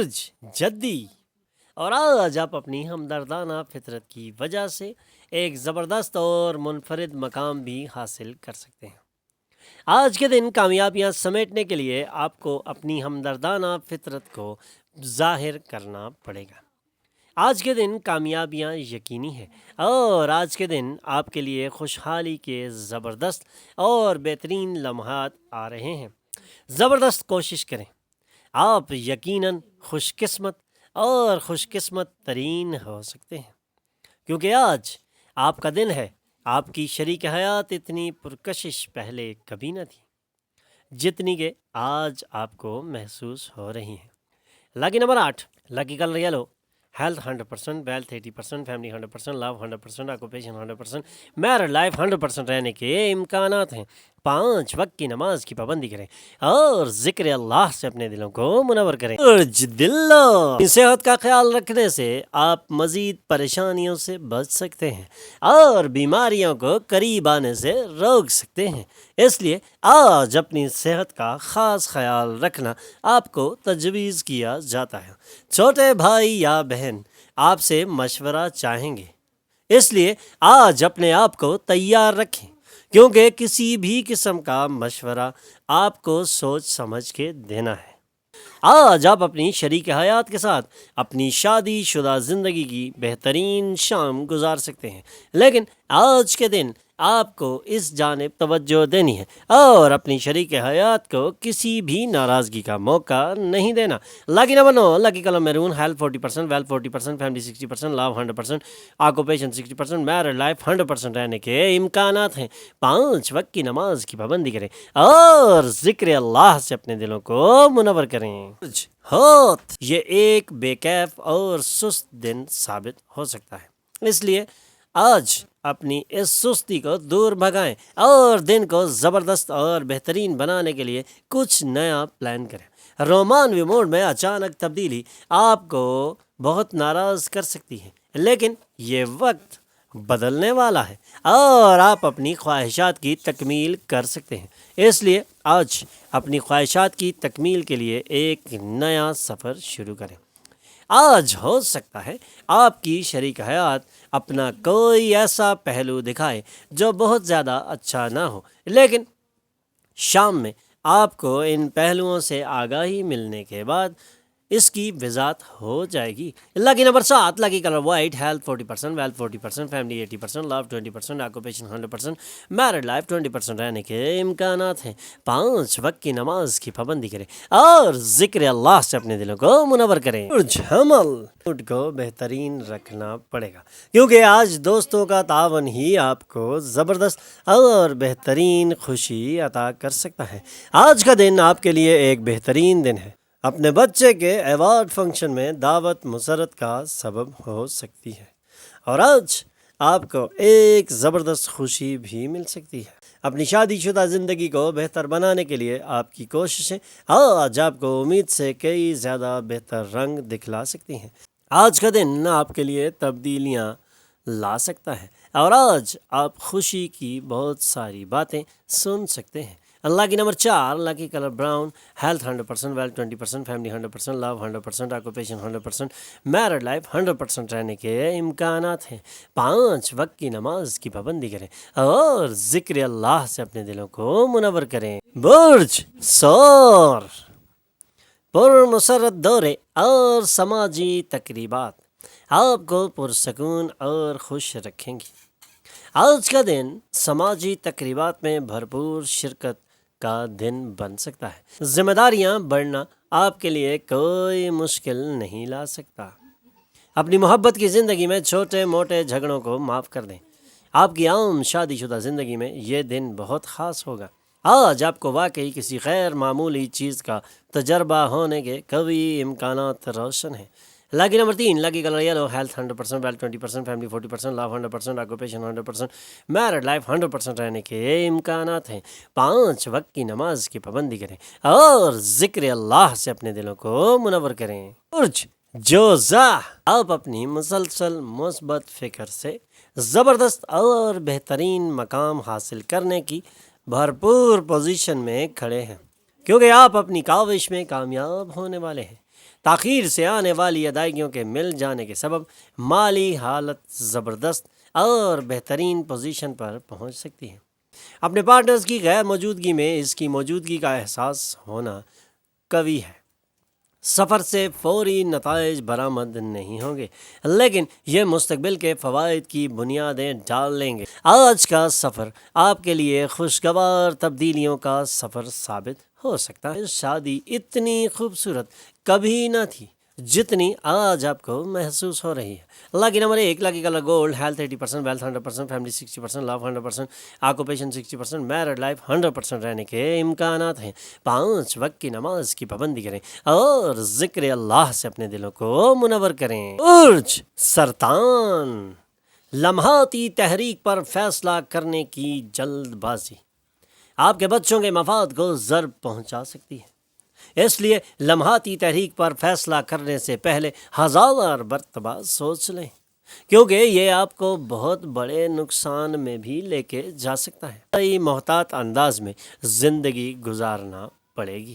برج جدی، اور آج آپ اپنی ہمدردانہ فطرت کی وجہ سے ایک زبردست اور منفرد مقام بھی حاصل کر سکتے ہیں۔ آج کے دن کامیابیاں سمیٹنے کے لیے آپ کو اپنی ہمدردانہ فطرت کو ظاہر کرنا پڑے گا۔ آج کے دن کامیابیاں یقینی ہیں، اور آج کے دن آپ کے لیے خوشحالی کے زبردست اور بہترین لمحات آ رہے ہیں۔ زبردست کوشش کریں، آپ یقیناً خوش قسمت اور خوش قسمت ترین ہو سکتے ہیں، کیونکہ آج آپ کا دن ہے۔ آپ کی شریک حیات اتنی پرکشش پہلے کبھی نہ تھی جتنی کہ آج آپ کو محسوس ہو رہی ہیں۔ Lucky number 8، lucky colour yellow, health 100%، wealth 80%، family 100%، love 100%، occupation 100%، married life 100% رہنے کے امکانات ہیں۔ 5 وقت کی نماز کی پابندی کریں اور ذکر اللہ سے اپنے دلوں کو منور کریں۔ برج دلو، صحت کا خیال رکھنے سے آپ مزید پریشانیوں سے بچ سکتے ہیں اور بیماریوں کو قریب آنے سے روک سکتے ہیں، اس لیے آج اپنی صحت کا خاص خیال رکھنا آپ کو تجویز کیا جاتا ہے۔ چھوٹے بھائی یا بہن آپ سے مشورہ چاہیں گے، اس لیے آج اپنے آپ کو تیار رکھیں، کیونکہ کسی بھی قسم کا مشورہ آپ کو سوچ سمجھ کے دینا ہے۔ آج آپ اپنی شریک حیات کے ساتھ اپنی شادی شدہ زندگی کی بہترین شام گزار سکتے ہیں، لیکن آج کے دن آپ کو اس جانب توجہ دینی ہے اور اپنی شریک حیات کو کسی بھی ناراضگی کا موقع نہیں دینا۔ Lucky number 9، lucky colour maroon, health 40%، wealth 40%، family 60%، love 100%، occupation 60%، married life 100% رہنے کے امکانات ہیں۔ 5 وقت کی نماز کی پابندی کریں اور ذکر اللہ سے اپنے دلوں کو منور کریں۔ ہوت، یہ ایک بے کیف اور سست دن ثابت ہو سکتا ہے، اس لیے آج اپنی اس سستی کو دور بھگائیں اور دن کو زبردست اور بہترین بنانے کے لیے کچھ نیا پلان کریں۔ رومانوی موڈ میں اچانک تبدیلی آپ کو بہت ناراض کر سکتی ہے، لیکن یہ وقت بدلنے والا ہے اور آپ اپنی خواہشات کی تکمیل کر سکتے ہیں، اس لیے آج اپنی خواہشات کی تکمیل کے لیے ایک نیا سفر شروع کریں۔ آج ہو سکتا ہے آپ کی شریک حیات اپنا کوئی ایسا پہلو دکھائے جو بہت زیادہ اچھا نہ ہو، لیکن شام میں آپ کو ان پہلوؤں سے آگاہی ملنے کے بعد اس کی وضاحت ہو جائے گی۔ Lucky number 7، lucky colour white, health 40%، wealth 40%، family 80%، love 20%، occupation 100%، married life 20% رہنے کے امکانات ہیں۔ 5 وقت کی نماز کی پابندی کریں اور ذکر اللہ سے اپنے دلوں کو منور کریں۔ برج حمل، موڈ کو بہترین رکھنا پڑے گا، کیونکہ آج دوستوں کا تعاون ہی آپ کو زبردست اور بہترین خوشی عطا کر سکتا ہے۔ آج کا دن آپ کے لیے ایک بہترین دن ہے، اپنے بچے کے ایوارڈ فنکشن میں دعوت مسرت کا سبب ہو سکتی ہے، اور آج آپ کو ایک زبردست خوشی بھی مل سکتی ہے۔ اپنی شادی شدہ زندگی کو بہتر بنانے کے لیے آپ کی کوششیں آج آپ کو امید سے کئی زیادہ بہتر رنگ دکھلا سکتی ہیں۔ آج کا دن آپ کے لیے تبدیلیاں لا سکتا ہے، اور آج آپ خوشی کی بہت ساری باتیں سن سکتے ہیں۔ اللہ کی number 4، lucky colour brown, health 100%، wealth 20%، family 100%، love 100%، occupation 100%، married life 100% رہنے کے امکانات ہیں۔ 5 وقت کی نماز کی پابندی کریں اور ذکر اللہ سے اپنے دلوں کو منور کریں۔ برج ثور، پرمسرت دورے اور سماجی تقریبات آپ کو پرسکون اور خوش رکھیں گی۔ آج کا دن سماجی تقریبات میں بھرپور شرکت کا دن بن سکتا ہے۔ ذمہ داریاں بڑھنا آپ کے لیے کوئی مشکل نہیں لا سکتا۔ اپنی محبت کی زندگی میں چھوٹے موٹے جھگڑوں کو معاف کر دیں۔ آپ کی عام شادی شدہ زندگی میں یہ دن بہت خاص ہوگا۔ آج آپ کو واقعی کسی غیر معمولی چیز کا تجربہ ہونے کے قوی امکانات روشن ہیں۔ Lucky number 3، lucky colour yellow, health 100%، wealth 20%، family 40%، love 100%، occupation 100%، married life 100% رہنے کے امکانات ہیں۔ 5 وقت کی نماز کی پابندی کریں اور ذکر اللہ سے اپنے دلوں کو منور کریں۔ برج جوزا، آپ اپنی مسلسل مثبت فکر سے زبردست اور بہترین مقام حاصل کرنے کی بھرپور پوزیشن میں کھڑے ہیں، کیونکہ آپ اپنی کاوش میں کامیاب ہونے والے ہیں۔ تاخیر سے آنے والی ادائیگیوں کے مل جانے کے سبب مالی حالت زبردست اور بہترین پوزیشن پر پہنچ سکتی ہے۔ اپنے پارٹنرز کی غیر موجودگی میں اس کی موجودگی کا احساس ہونا قوی ہے۔ سفر سے فوری نتائج برآمد نہیں ہوں گے، لیکن یہ مستقبل کے فوائد کی بنیادیں ڈال لیں گے۔ آج کا سفر آپ کے لیے خوشگوار تبدیلیوں کا سفر ثابت ہو سکتا ہے۔ شادی اتنی خوبصورت کبھی نہ تھی جتنی آج آپ کو محسوس ہو رہی ہے۔ Lucky number 1، lucky colour gold, health 80%، wealth 100%، family 60%، love 100%، occupation 60%، married life 100% رہنے کے امکانات ہیں۔ 5 وقت کی نماز کی پابندی کریں اور ذکر اللہ سے اپنے دلوں کو منور کریں۔ برج سرطان، لمحاتی تحریک پر فیصلہ کرنے کی جلد بازی آپ کے بچوں کے مفاد کو ضرر پہنچا سکتی ہے، اس لیے لمحاتی تحریک پر فیصلہ کرنے سے پہلے 1000 مرتبہ سوچ لیں، کیونکہ یہ آپ کو بہت بڑے نقصان میں بھی لے کے جا سکتا ہے۔ کئی محتاط انداز میں زندگی گزارنا پڑے گی،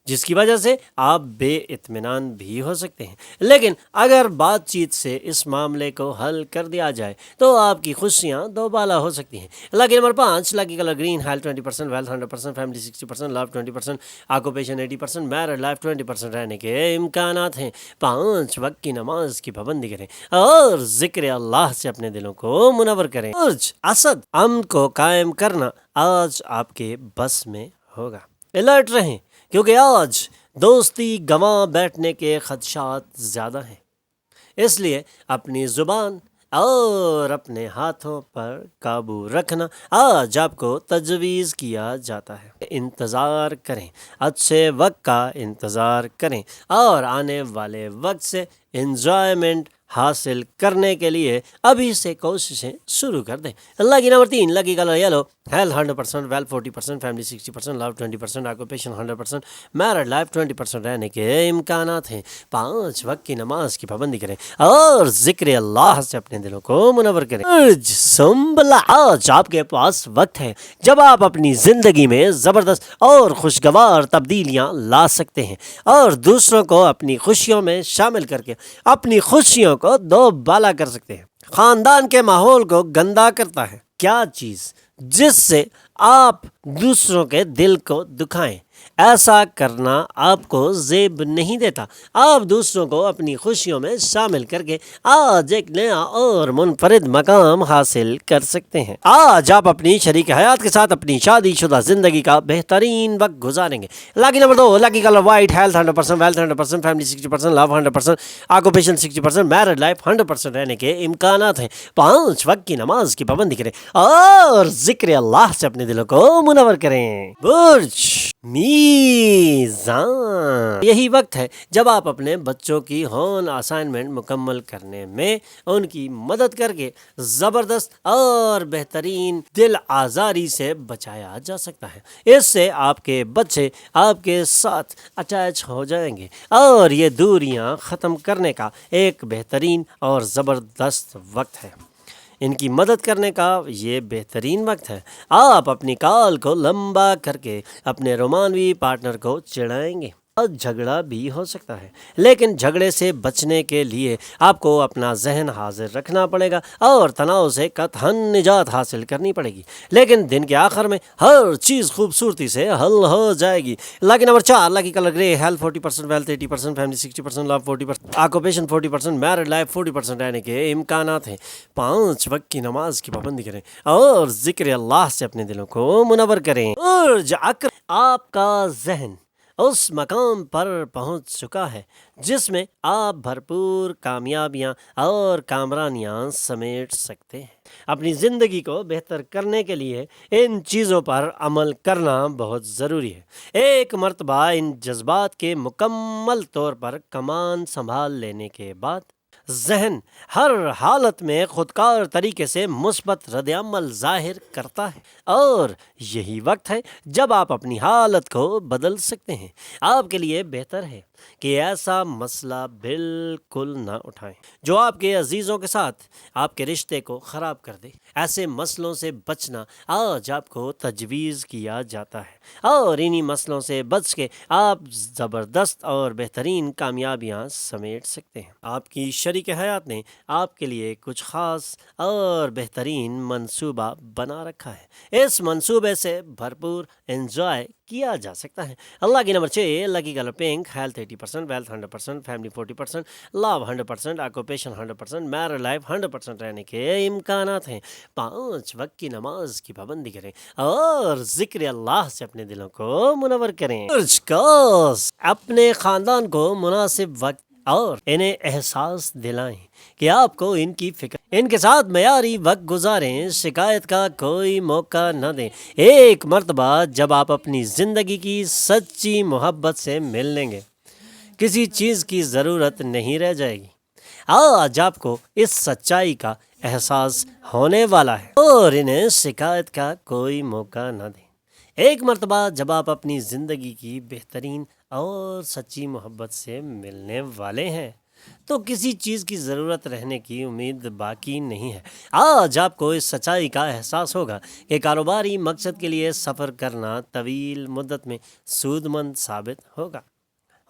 جس کی وجہ سے آپ بے اطمینان بھی ہو سکتے ہیں، لیکن اگر بات چیت سے اس معاملے کو حل کر دیا جائے تو آپ کی خوشیاں دوبالا ہو سکتی ہیں۔ Lucky number 5، lucky colour green, health 20%، wealth 100%، family 60%، love 20%، occupation 80%، married life 20% رہنے کے امکانات ہیں۔ 5 وقت کی نماز کی پابندی کریں اور ذکر اللہ سے اپنے دلوں کو منور کریں۔ برج اسد، امن کو قائم کرنا آج آپ کے بس میں ہوگا۔ الرٹ رہیں، کیونکہ آج دوستی گنوا بیٹھنے کے خدشات زیادہ ہیں، اس لیے اپنی زبان اور اپنے ہاتھوں پر قابو رکھنا آج آپ کو تجویز کیا جاتا ہے۔ انتظار کریں، اچھے وقت کا انتظار کریں اور آنے والے وقت سے انجوائمنٹ حاصل کرنے کے لیے ابھی سے کوششیں شروع کر دیں۔ Lucky number 3، lucky colour yellow, health 100%، wealth 40%، family 60%، love 20%، occupation 100%، married life 20% رہنے کے امکانات ہیں۔ 5 وقت کی نماز کی پابندی کریں اور ذکر اللہ سے اپنے دلوں کو منور کریں۔ برج سنبلا، آج آپ کے پاس وقت ہے جب آپ اپنی زندگی میں زبردست اور خوشگوار تبدیلیاں لا سکتے ہیں اور دوسروں کو اپنی خوشیوں میں شامل کر کے اپنی خوشیوں کو دوبالا کر سکتے ہیں۔ خاندان کے ماحول کو گندا کرتا ہے کیا چیز جس سے آپ دوسروں کے دل کو دکھائیں؟ ایسا کرنا آپ کو زیب نہیں دیتا۔ آپ دوسروں کو اپنی خوشیوں میں شامل کر کے آج ایک نیا اور منفرد مقام حاصل کر سکتے ہیں۔ آج آپ اپنی شریک حیات کے ساتھ اپنی شادی شدہ زندگی کا بہترین وقت گزاریں گے۔ Lucky number 2، lucky colour white, health 100%، wealth 100%، family 60%، love 100%، occupation 60%، married life 100% رہنے کے امکانات ہیں۔ 5 وقت کی نماز کی پابندی کریں اور ذکر اللہ سے اپنے دلوں کو منور کریں۔ برج میزان، یہی وقت ہے جب آپ اپنے بچوں کی ہون اسائنمنٹ مکمل کرنے میں ان کی مدد کر کے زبردست اور بہترین دل آزاری سے بچایا جا سکتا ہے۔ اس سے آپ کے بچے آپ کے ساتھ اٹیچ ہو جائیں گے اور یہ دوریاں ختم کرنے کا ایک بہترین اور زبردست وقت ہے۔ ان کی مدد کرنے کا یہ بہترین وقت ہے۔ آپ اپنی کال کو لمبا کر کے اپنے رومانوی پارٹنر کو چڑھائیں گے اور جھگڑا بھی ہو سکتا ہے، لیکن جھگڑے سے بچنے کے لیے آپ کو اپنا ذہن حاضر رکھنا پڑے گا اور تناؤ سے قطعاً نجات حاصل کرنی پڑے گی، لیکن دن کے آخر میں ہر چیز خوبصورتی سے حل ہو جائے گی۔ لکی نمبر 4، لکی کلر گرے، ہیلتھ 40%، ویلتھ 80%، فیملی 60%، لو 40%، آکوپیشن 40%، میرڈ لائف 40% رہنے کے امکانات ہیں۔ 5 وقت کی نماز کی پابندی کریں اور ذکر اللہ سے اپنے دلوں کو منور کریں۔ برج عقرب، آپ کا ذہن اس مقام پر پہنچ چکا ہے جس میں آپ بھرپور کامیابیاں اور کامرانیاں سمیٹ سکتے ہیں۔ اپنی زندگی کو بہتر کرنے کے لیے ان چیزوں پر عمل کرنا بہت ضروری ہے۔ ایک مرتبہ ان جذبات کے مکمل طور پر کمان سنبھال لینے کے بعد ذہن ہر حالت میں خودکار طریقے سے مثبت رد عمل ظاہر کرتا ہے اور یہی وقت ہے جب آپ اپنی حالت کو بدل سکتے ہیں۔ آپ کے لیے بہتر ہے کہ ایسا مسئلہ بالکل نہ اٹھائیں جو آپ کے عزیزوں کے ساتھ آپ کے رشتے کو خراب کر دے۔ ایسے مسئلوں سے بچنا آج آپ کو تجویز کیا جاتا ہے، اور انہی مسئلوں سے بچ کے آپ زبردست اور بہترین کامیابیاں سمیٹ سکتے ہیں۔ آپ کی شریک حیات نے آپ کے لیے کچھ خاص اور بہترین منصوبہ بنا رکھا ہے۔ اس منصوبے سے بھرپور انجوائے کیا جا سکتا ہے۔ اللہ کی number 6، lucky colour pink, health 80%، wealth 100%، family 40%، love 100%، occupation 100%، married life 100% رہنے کے امکانات ہیں۔ 5 وقت کی نماز کی پابندی کریں اور ذکر اللہ سے اپنے دلوں کو منور کریں۔ اپنے خاندان کو مناسب وقت اور انہیں احساس دلائیں کہ آپ کو ان کی فکر، ان کے ساتھ معیاری وقت گزاریں، شکایت کا کوئی موقع نہ دیں۔ ایک مرتبہ جب آپ اپنی زندگی کی سچی محبت سے مل لیں گے، کسی چیز کی ضرورت نہیں رہ جائے گی۔ آج آپ کو اس سچائی کا احساس ہونے والا ہے اور انہیں شکایت کا کوئی موقع نہ دیں۔ ایک مرتبہ جب آپ اپنی زندگی کی بہترین اور سچی محبت سے ملنے والے ہیں تو کسی چیز کی ضرورت رہنے کی امید باقی نہیں ہے۔ آج آپ کو اس سچائی کا احساس ہوگا کہ کاروباری مقصد کے لیے سفر کرنا طویل مدت میں سود مند ثابت ہوگا۔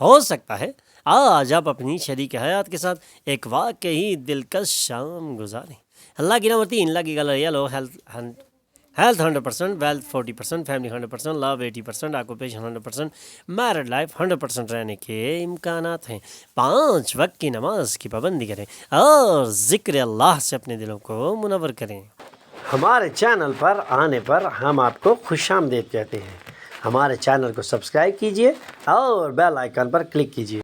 ہو سکتا ہے آج آپ اپنی شریک حیات کے ساتھ ایک واقعی دلکش شام گزاریں۔ اللہ کی number 3، lucky colour yellow, health 100%، wealth 40%، family 100%، love 80%، occupation 100%، married life 100% رہنے کے امکانات ہیں۔ 5 وقت کی نماز کی پابندی کریں اور ذکر اللہ سے اپنے دلوں کو منور کریں۔ ہمارے چینل پر آنے پر ہم آپ کو خوش آمدید کہتے ہیں۔ ہمارے چینل کو سبسکرائب کیجیے اور بیل آئیکن پر کلک کیجیے۔